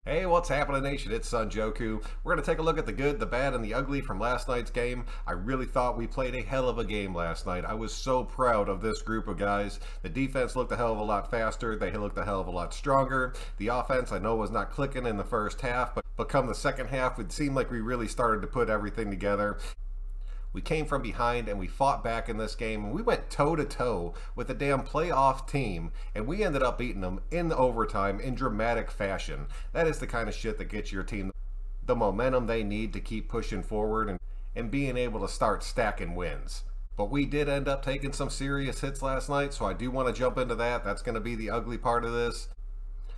Hey, what's happening, nation? It's Son Joku. We're going to take a look at the good, the bad, and the ugly from last night's game. I really thought we played a hell of a game last night. I was so proud of this group of guys. The defense looked a hell of a lot faster. They looked a hell of a lot stronger. The offense, I know, was not clicking in the first half, but come the second half, it seemed like we really started to put everything together. We came from behind and we fought back in this game, and we went toe-to-toe with a damn playoff team, and we ended up beating them in the overtime in dramatic fashion. That is the kind of shit that gets your team the momentum they need to keep pushing forward and being able to start stacking wins. But we did end up taking some serious hits last night, so I do want to jump into that. That's going to be the ugly part of this.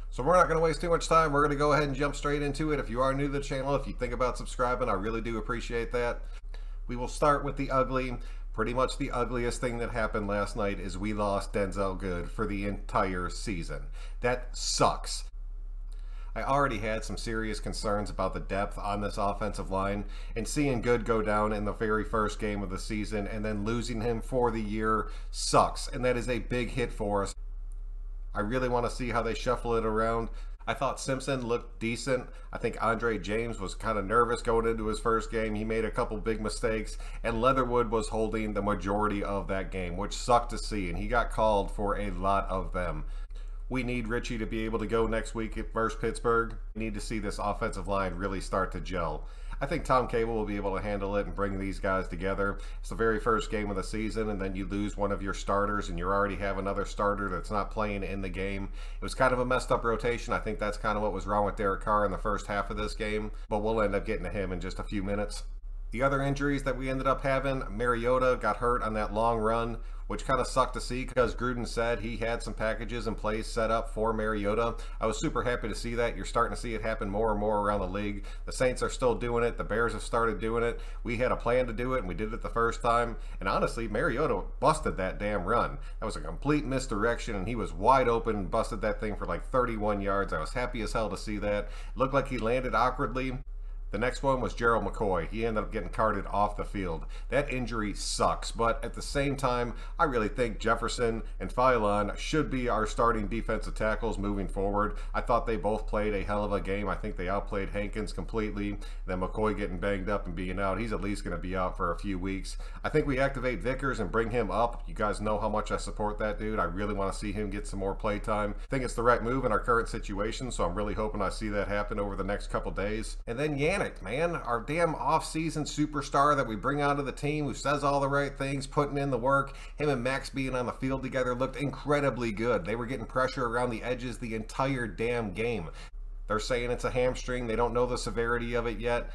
So we're not going to waste too much time. We're going to go ahead and jump straight into it. If you are new to the channel, if you think about subscribing, I really do appreciate that. We will start with the ugly. Pretty much the ugliest thing that happened last night is we lost Denzel Good for the entire season. That sucks. I already had some serious concerns about the depth on this offensive line, and seeing Good go down in the very first game of the season and then losing him for the year sucks, and that is a big hit for us. I really want to see how they shuffle it around. I thought Simpson looked decent. I think Andre James was kind of nervous going into his first game. He made a couple big mistakes, and Leatherwood was holding the majority of that game, which sucked to see, and he got called for a lot of them. We need Richie to be able to go next week versus Pittsburgh. We need to see this offensive line really start to gel. I think Tom Cable will be able to handle it and bring these guys together. It's the very first game of the season, and then you lose one of your starters, and you already have another starter that's not playing in the game. It was kind of a messed up rotation. I think that's kind of what was wrong with Derek Carr in the first half of this game, but we'll end up getting to him in just a few minutes. The other injuries that we ended up having, Mariota got hurt on that long run, which kind of sucked to see because Gruden said he had some packages in place set up for Mariota. I was super happy to see that. You're starting to see it happen more and more around the league. The Saints are still doing it. The Bears have started doing it. We had a plan to do it, and we did it the first time. And honestly, Mariota busted that damn run. That was a complete misdirection, and he was wide open and busted that thing for like 31 yards. I was happy as hell to see that. It looked like he landed awkwardly. The next one was Gerald Mccoy. He ended up getting carted off the field. That injury sucks, but at the same time, I really think Jefferson and Philon should be our starting defensive tackles moving forward. I thought they both played a hell of a game. I think they outplayed Hankins completely. Then McCoy getting banged up and being out. He's at least going to be out for a few weeks. I think we activate Vickers and bring him up. You guys know how much I support that dude. I really want to see him get some more play time. I think it's the right move in our current situation, so I'm really hoping I see that happen over the next couple days. And then Yannick, man, our damn off-season superstar that we bring onto the team, who says all the right things, putting in the work. Him and Max being on the field together looked incredibly good. They were getting pressure around the edges the entire damn game. They're saying it's a hamstring. They don't know the severity of it yet.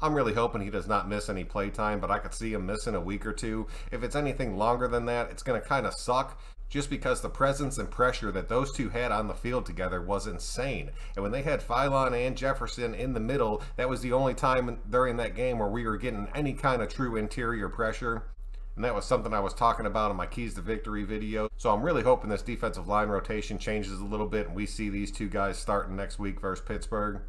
I'm really hoping he does not miss any play time, but I could see him missing a week or two. If it's anything longer than that, it's going to kind of suck, just because the presence and pressure that those two had on the field together was insane. And when they had Philon and Jefferson in the middle, that was the only time during that game where we were getting any kind of true interior pressure. And that was something I was talking about in my Keys to Victory video. So I'm really hoping this defensive line rotation changes a little bit and we see these two guys starting next week versus Pittsburgh.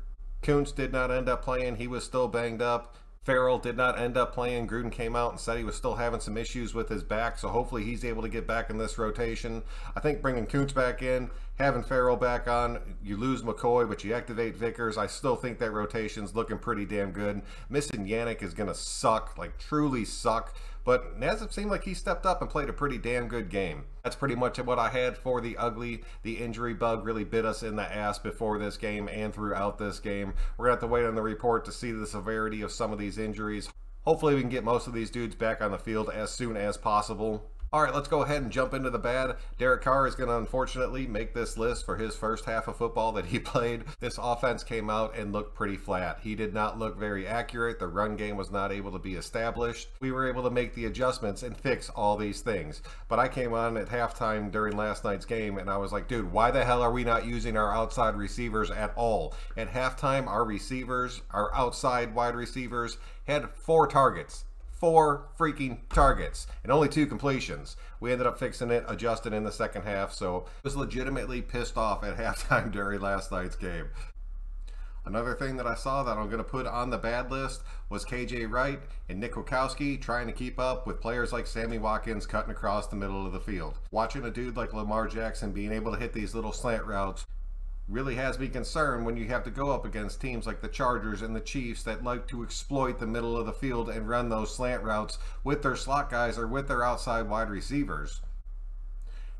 Kuntz did not end up playing. He was still banged up. Farrell did not end up playing. Gruden came out and said he was still having some issues with his back, so hopefully he's able to get back in this rotation. I think bringing Kuntz back in, having Farrell back on, you lose McCoy, but you activate Vickers. I still think that rotation's looking pretty damn good. Missing Yannick is going to suck, like truly suck, but Nazif seemed like he stepped up and played a pretty damn good game. That's pretty much what I had for the ugly. The injury bug really bit us in the ass before this game and throughout this game. We're going to have to wait on the report to see the severity of some of these injuries. Hopefully we can get most of these dudes back on the field as soon as possible. All right, let's go ahead and jump into the bad. Derek Carr is going to unfortunately make this list for his first half of football that he played. This offense came out and looked pretty flat. He did not look very accurate. The run game was not able to be established. We were able to make the adjustments and fix all these things. But I came on at halftime during last night's game and I was like, dude, why the hell are we not using our outside receivers at all? At halftime, our receivers, our outside wide receivers, had 4 targets. 4 freaking targets and only 2 completions. We ended up fixing it, adjusting in the second half, so I was legitimately pissed off at halftime during last night's game. Another thing that I saw that I'm going to put on the bad list was KJ Wright and Nick Wachowski trying to keep up with players like Sammy Watkins cutting across the middle of the field. Watching a dude like Lamar Jackson being able to hit these little slant routes Really has me concerned when you have to go up against teams like the Chargers and the Chiefs that like to exploit the middle of the field and run those slant routes with their slot guys or with their outside wide receivers.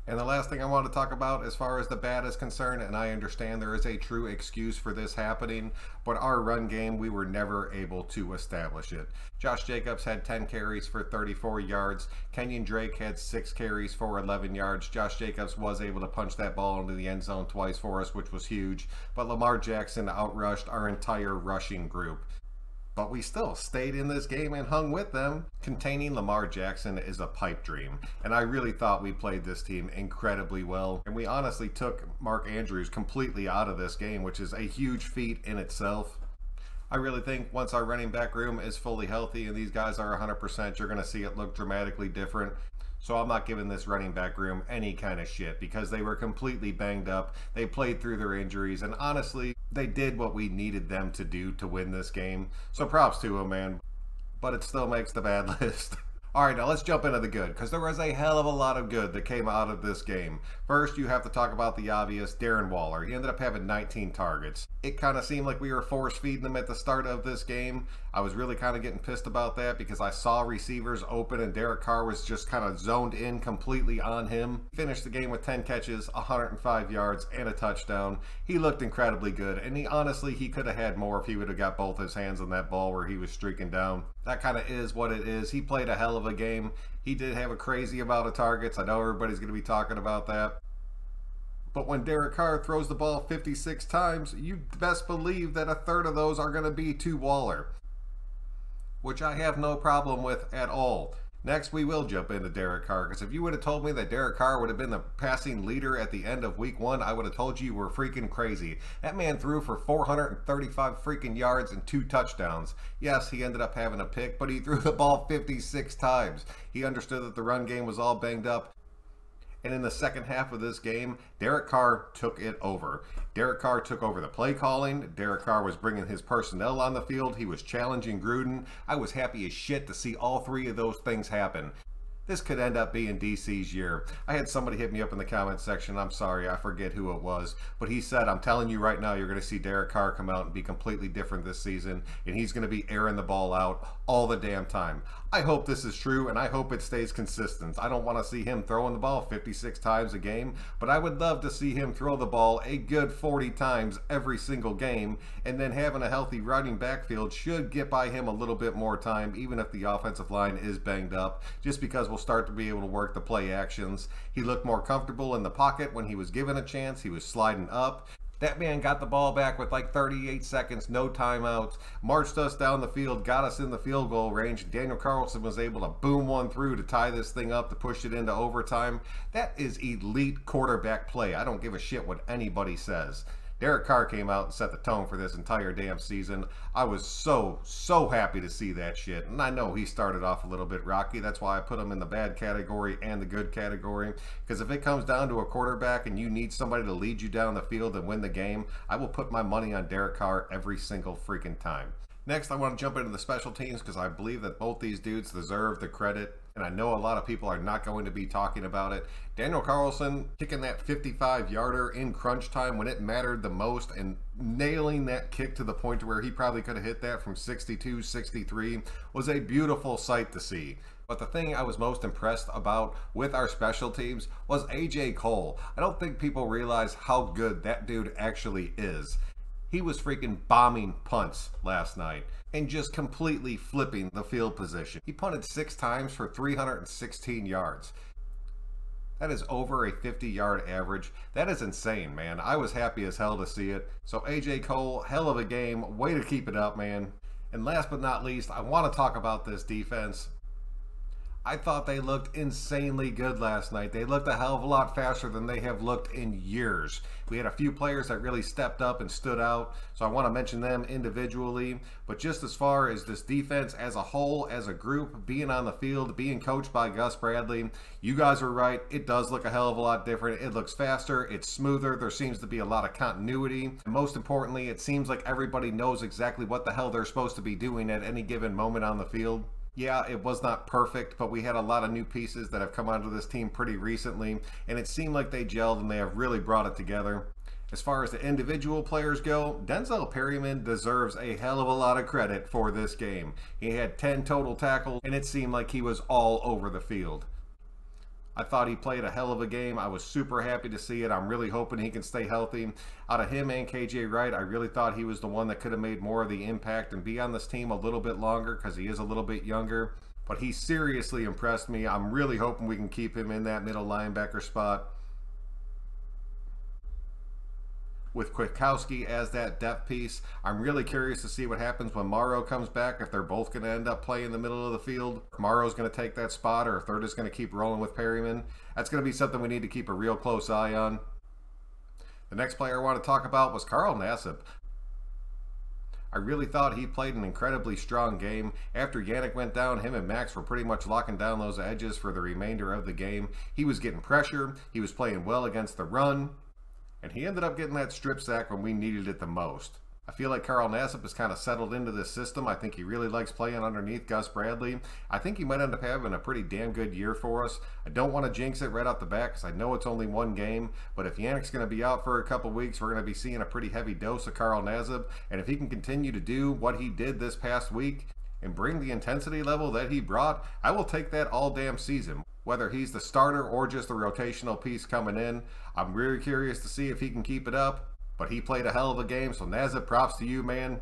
And the last thing I want to talk about as far as the bad is concerned, and I understand there is a true excuse for this happening, but our run game, we were never able to establish it. Josh Jacobs had 10 carries for 34 yards. Kenyon Drake had 6 carries for 11 yards. Josh Jacobs was able to punch that ball into the end zone twice for us, which was huge. But Lamar Jackson outrushed our entire rushing group. But we still stayed in this game and hung with them. Containing Lamar Jackson is a pipe dream. And I really thought we played this team incredibly well. And we honestly took Mark Andrews completely out of this game, which is a huge feat in itself. I really think once our running back room is fully healthy and these guys are 100%, you're going to see it look dramatically different. So I'm not giving this running back room any kind of shit because they were completely banged up. They played through their injuries, and honestly, they did what we needed them to do to win this game. So props to them, man. But it still makes the bad list. Alright, now let's jump into the good, because there was a hell of a lot of good that came out of this game. First, you have to talk about the obvious, Darren Waller. He ended up having 19 targets. It kind of seemed like we were force-feeding him at the start of this game. I was really kind of getting pissed about that because I saw receivers open and Derek Carr was just kind of zoned in completely on him. He finished the game with 10 catches, 105 yards, and a touchdown. He looked incredibly good, and he could have had more if he would have got both his hands on that ball where he was streaking down. That kind of is what it is. He played a hell of a game. He did have a crazy amount of targets. I know everybody's going to be talking about that. But when Derek Carr throws the ball 56 times, you best believe that a third of those are going to be to Waller, which I have no problem with at all. Next, we will jump into Derek Carr, because if you would have told me that Derek Carr would have been the passing leader at the end of week 1, I would have told you were freaking crazy. That man threw for 435 freaking yards and 2 touchdowns. Yes, he ended up having a pick, but he threw the ball 56 times. He understood that the run game was all banged up. And in the second half of this game, Derek Carr took it over. Derek Carr took over the play calling. Derek Carr was bringing his personnel on the field. He was challenging Gruden. I was happy as shit to see all 3 of those things happen. This could end up being DC's year. I had somebody hit me up in the comment section. I'm sorry, I forget who it was. But he said, I'm telling you right now, you're going to see Derek Carr come out and be completely different this season. And he's going to be airing the ball out all the damn time. I hope this is true, and I hope it stays consistent. I don't want to see him throwing the ball 56 times a game, but I would love to see him throw the ball a good 40 times every single game, and then having a healthy running backfield should get by him a little bit more time, even if the offensive line is banged up, just because we'll start to be able to work the play actions. He looked more comfortable in the pocket when he was given a chance. He was sliding up. That man got the ball back with like 38 seconds, no timeouts, marched us down the field, got us in the field goal range. Daniel Carlson was able to boom one through to tie this thing up, to push it into overtime. That is elite quarterback play. I don't give a shit what anybody says. Derek Carr came out and set the tone for this entire damn season. I was so happy to see that shit. And I know he started off a little bit rocky. That's why I put him in the bad category and the good category. Because if it comes down to a quarterback and you need somebody to lead you down the field and win the game, I will put my money on Derek Carr every single freaking time. Next, I want to jump into the special teams because I believe that both these dudes deserve the credit. And I know a lot of people are not going to be talking about it. Daniel Carlson kicking that 55-yarder in crunch time when it mattered the most and nailing that kick to the point where he probably could have hit that from 62, 63 was a beautiful sight to see. But the thing I was most impressed about with our special teams was AJ Cole. I don't think people realize how good that dude actually is. He was freaking bombing punts last night and just completely flipping the field position. He punted 6 times for 316 yards. That is over a 50-yard average. That is insane, man. I was happy as hell to see it. So AJ Cole, hell of a game. Way to keep it up, man. And last but not least, I want to talk about this defense. I thought they looked insanely good last night. They looked a hell of a lot faster than they have looked in years. We had a few players that really stepped up and stood out, so I want to mention them individually. But just as far as this defense as a whole, as a group, being on the field, being coached by Gus Bradley, you guys were right. It does look a hell of a lot different. It looks faster. It's smoother. There seems to be a lot of continuity. And most importantly, it seems like everybody knows exactly what the hell they're supposed to be doing at any given moment on the field. Yeah, it was not perfect, but we had a lot of new pieces that have come onto this team pretty recently, and it seemed like they gelled and they have really brought it together. As far as the individual players go, Denzel Perryman deserves a hell of a lot of credit for this game. He had 10 total tackles, and it seemed like he was all over the field. I thought he played a hell of a game. I was super happy to see it. I'm really hoping he can stay healthy. Out of him and KJ Wright, I really thought he was the one that could have made more of the impact and be on this team a little bit longer because he is a little bit younger. But he seriously impressed me. I'm really hoping we can keep him in that middle linebacker spot, with Kwiatkowski as that depth piece. I'm really curious to see what happens when Morrow comes back, if they're both going to end up playing in the middle of the field. If Morrow's going to take that spot, or if they're just going to keep rolling with Perryman. That's going to be something we need to keep a real close eye on. The next player I want to talk about was Carl Nassib. I really thought he played an incredibly strong game. After Yannick went down, him and Max were pretty much locking down those edges for the remainder of the game. He was getting pressure, he was playing well against the run, and he ended up getting that strip sack when we needed it the most. I feel like Carl Nassib has kind of settled into this system. I think he really likes playing underneath Gus Bradley. I think he might end up having a pretty damn good year for us. I don't want to jinx it right off the bat because I know it's only one game, but if Yannick's going to be out for a couple weeks, we're going to be seeing a pretty heavy dose of Carl Nassib, and if he can continue to do what he did this past week and bring the intensity level that he brought, I will take that all damn season. Whether he's the starter or just the rotational piece coming in, I'm really curious to see if he can keep it up. But he played a hell of a game, so Nassib, props to you, man.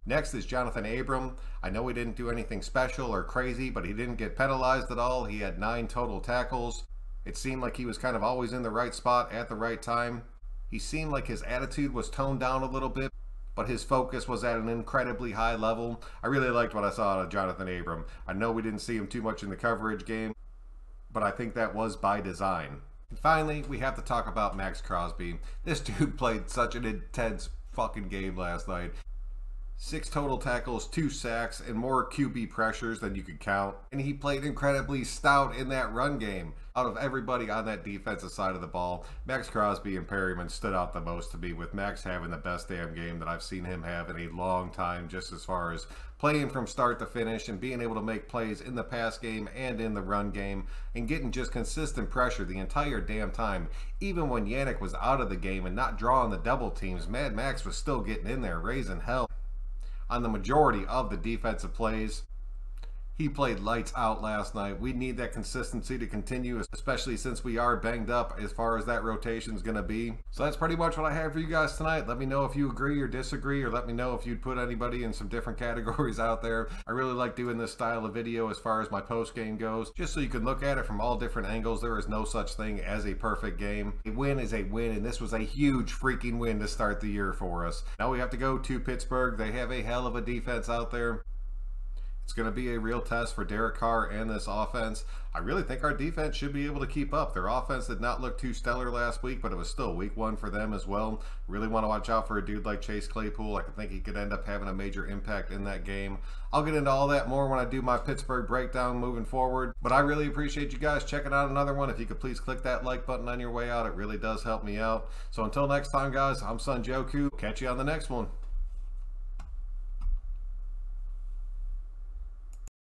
Next is Jonathan Abram. I know he didn't do anything special or crazy, but he didn't get penalized at all. He had 9 total tackles. It seemed like he was kind of always in the right spot at the right time. He seemed like his attitude was toned down a little bit, but his focus was at an incredibly high level. I really liked what I saw out of Jonathan Abram. I know we didn't see him too much in the coverage game, but I think that was by design. And finally, we have to talk about Max Crosby. This dude played such an intense fucking game last night. 6 total tackles, 2 sacks, and more QB pressures than you could count. And he played incredibly stout in that run game. Out of everybody on that defensive side of the ball, Max Crosby and Perryman stood out the most to me, with Max having the best damn game that I've seen him have in a long time, just as far as playing from start to finish and being able to make plays in the pass game and in the run game and getting just consistent pressure the entire damn time. Even when Yannick was out of the game and not drawing the double teams, Mad Max was still getting in there, raising hell on the majority of the defensive plays. He played lights out last night. We need that consistency to continue, especially since we are banged up as far as that rotation is going to be. So that's pretty much what I have for you guys tonight. Let me know if you agree or disagree, or let me know if you'd put anybody in some different categories out there. I really like doing this style of video as far as my post game goes, just so you can look at it from all different angles. There is no such thing as a perfect game. A win is a win, and this was a huge freaking win to start the year for us. Now we have to go to Pittsburgh. They have a hell of a defense out there. It's going to be a real test for Derek Carr and this offense. I really think our defense should be able to keep up. Their offense did not look too stellar last week, but it was still week 1 for them as well. Really want to watch out for a dude like Chase Claypool. I think he could end up having a major impact in that game. I'll get into all that more when I do my Pittsburgh breakdown moving forward. But I really appreciate you guys checking out another one. If you could please click that like button on your way out, it really does help me out. So until next time, guys, I'm Son Joku. Catch you on the next one.